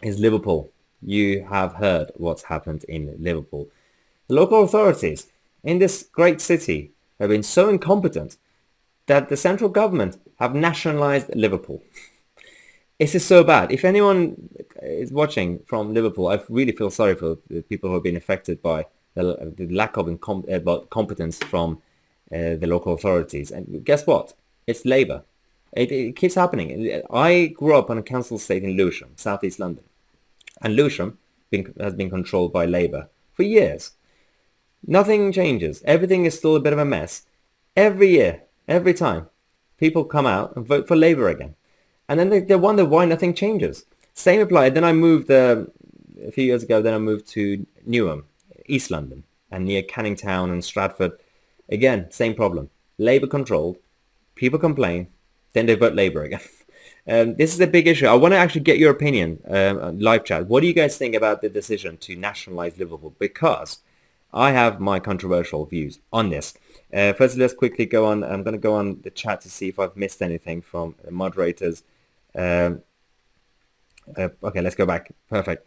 is Liverpool. You have heard what's happened in Liverpool. The local authorities in this great city have been so incompetent that the central government have nationalized Liverpool. This is so bad. If anyone is watching from Liverpool, I really feel sorry for the people who have been affected by the lack of competence from the local authorities. And guess what? It's Labour. It keeps happening. I grew up on a council estate in Lewisham, southeast London, and Lewisham has been controlled by Labour for years. Nothing changes. Everything is still a bit of a mess. Every year, every time, people come out and vote for Labour again. And then they wonder why nothing changes. Same applied. Then I moved a few years ago. Then I moved to Newham, East London, and near Canning Town and Stratford. Again, same problem. Labour controlled. People complain. Then they vote Labour again. This is a big issue. I want to actually get your opinion, live chat. What do you guys think about the decision to nationalise Liverpool? Because I have my controversial views on this. First, let's quickly go on. I'm going to go on the chat to see if I've missed anything from the moderators. Okay, let's go back. Perfect.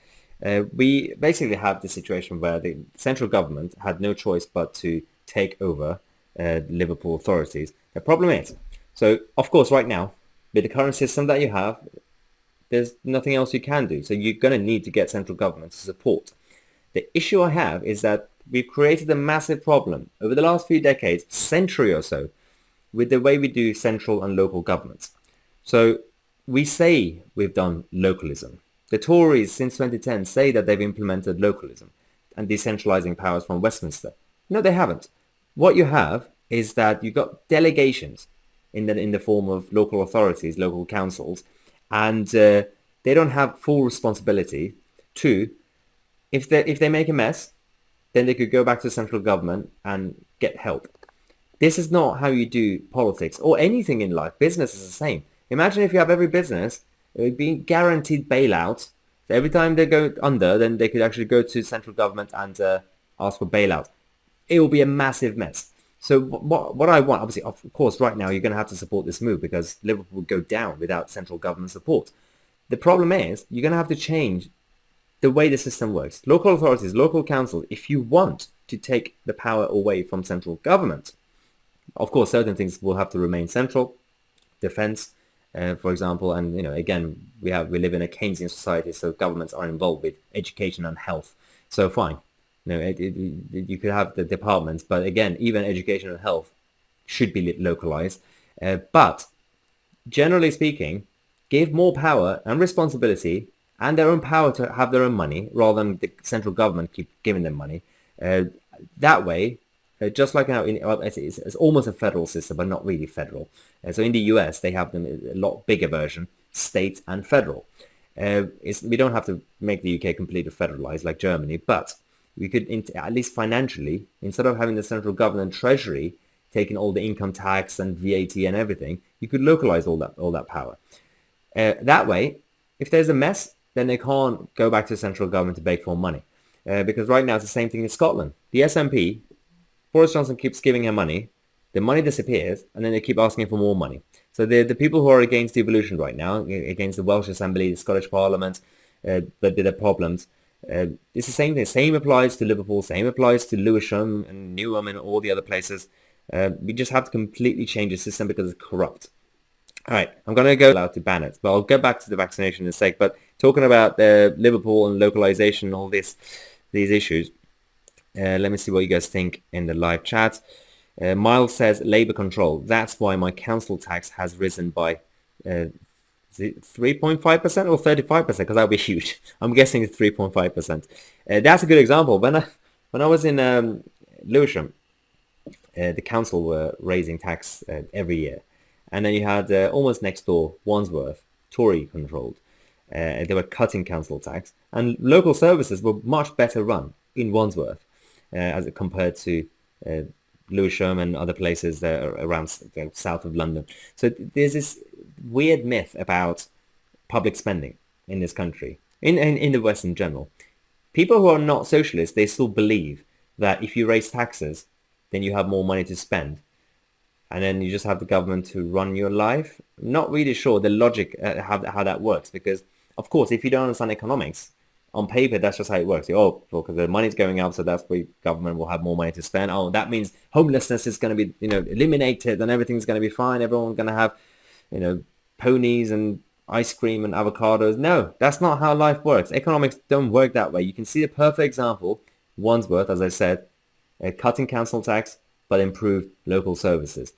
We basically have the situation where the central government had no choice but to take over Liverpool authorities. The problem is, so of course right now, with the current system that you have, there's nothing else you can do. So you're going to need to get central government to support. The issue I have is that we've created a massive problem over the last few decades, century or so, with the way we do central and local governments. So we say we've done localism. The Tories since 2010 say that they've implemented localism and decentralizing powers from Westminster. No, they haven't. What you have is that you've got delegations in the form of local authorities, local councils, and they don't have full responsibility to, if they make a mess, then they could go back to the central government and get help. This is not how you do politics or anything in life. Business is the same. Imagine if you have every business being guaranteed bailout. So every time they go under, then they could actually go to central government and ask for bailout. It will be a massive mess. So what I want, obviously, of course, right now you're going to have to support this move because Liverpool will go down without central government support. The problem is you're going to have to change the way the system works. Local authorities, local councils, if you want to take the power away from central government, of course, certain things will have to remain central. Defense, for example, and again, we live in a Keynesian society, so governments are involved with education and health. So fine, you could have the departments, but again, even education and health should be localized. But generally speaking, give more power and responsibility and their own power to have their own money rather than the central government keep giving them money. That way, just like now, it's almost a federal system, but not really federal. So in the US, they have them a lot bigger version, state and federal. We don't have to make the UK completely federalized like Germany, but we could, at least financially, instead of having the central government treasury taking all the income tax and VAT and everything, you could localize all that power. That way, if there's a mess, then they can't go back to the central government to beg for money. Because right now it's the same thing in Scotland. The SNP, Boris Johnson keeps giving her money, the money disappears, and then they keep asking for more money. So the people who are against devolution right now, against the Welsh Assembly, the Scottish Parliament, the problems, it's the same thing. Same applies to Liverpool, same applies to Lewisham and Newham and all the other places. We just have to completely change the system because it's corrupt. All right, I'm going to go allowed to ban it, but I'll get back to the vaccination in a sec. But talking about Liverpool and localization and all these issues, let me see what you guys think in the live chat. Miles says Labour control. That's why my council tax has risen by 3.5% or 35%, because that would be huge. I'm guessing it's 3.5%. That's a good example. When I was in Lewisham, the council were raising tax every year. And then you had almost next door, Wandsworth, Tory controlled. They were cutting council tax. And local services were much better run in Wandsworth as compared to Lewisham and other places around south of London. So there's this weird myth about public spending in this country, in the West in general. People who are not socialists, they still believe that if you raise taxes, then you have more money to spend. And then you just have the government to run your life. Not really sure the logic how that works, because Of course, if you don't understand economics, on paper, that's just how it works. Oh, because the money's going up, so that's why government will have more money to spend. Oh, that means homelessness is going to be, eliminated, and everything's going to be fine. Everyone's going to have, ponies and ice cream and avocados. No, that's not how life works. Economics don't work that way. You can see a perfect example. Wandsworth, as I said, cutting council tax, but improved local services.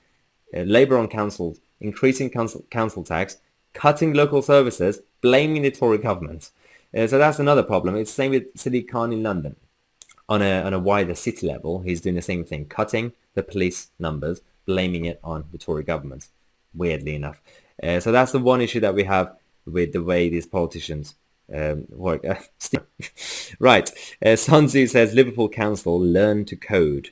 Labour on councils, increasing council tax, cutting local services, blaming the Tory government. So that's another problem. It's the same with Sadiq Khan in London. On a wider city level, he's doing the same thing, cutting the police numbers, blaming it on the Tory government, weirdly enough. So that's the one issue that we have with the way these politicians work. Right. Sun Tzu says, Liverpool Council, learn to code.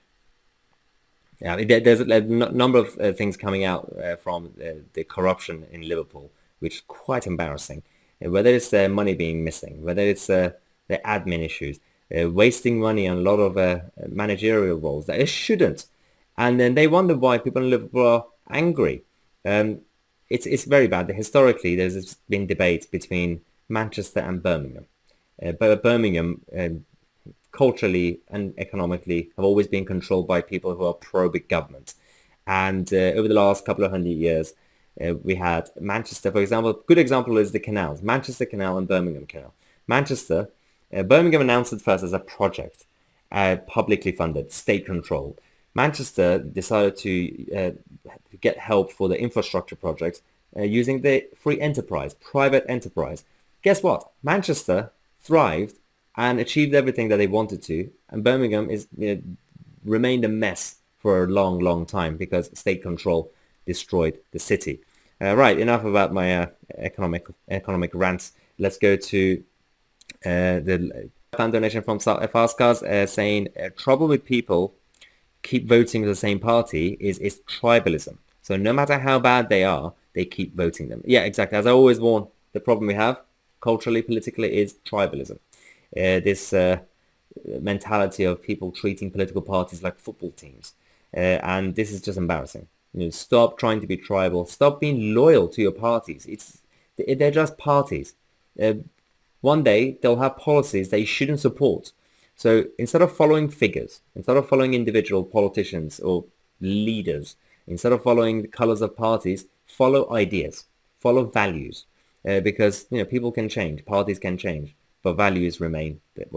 Yeah, there's a number of things coming out from the corruption in Liverpool, which is quite embarrassing. Whether it's money being missing, whether it's the admin issues, wasting money on a lot of managerial roles that it shouldn't. And then they wonder why people in Liverpool are angry. It's very bad. Historically, there's been debates between Manchester and Birmingham. But Birmingham, culturally and economically, have always been controlled by people who are pro-big government. And over the last couple of 100 years, we had Manchester, for example. Good example is the canals, Manchester Canal and Birmingham Canal. Manchester, Birmingham announced it first as a project, publicly funded, state-controlled. Manchester decided to get help for the infrastructure projects using the free enterprise, private enterprise. Guess what? Manchester thrived and achieved everything that they wanted to, and Birmingham is remained a mess for a long, long time because state control destroyed the city. Right, enough about my economic rants. Let's go to the donation from Faskars saying trouble with people keep voting for the same party is tribalism. So no matter how bad they are, they keep voting them. Yeah, exactly. As I always warn, the problem we have culturally, politically, is tribalism. This mentality of people treating political parties like football teams. And this is just embarrassing. Stop trying to be tribal. Stop being loyal to your parties. They're just parties. One day they'll have policies that you shouldn't support. So instead of following figures, instead of following individual politicians or leaders, instead of following the colors of parties, follow ideas, follow values. Because people can change, parties can change, but values remain what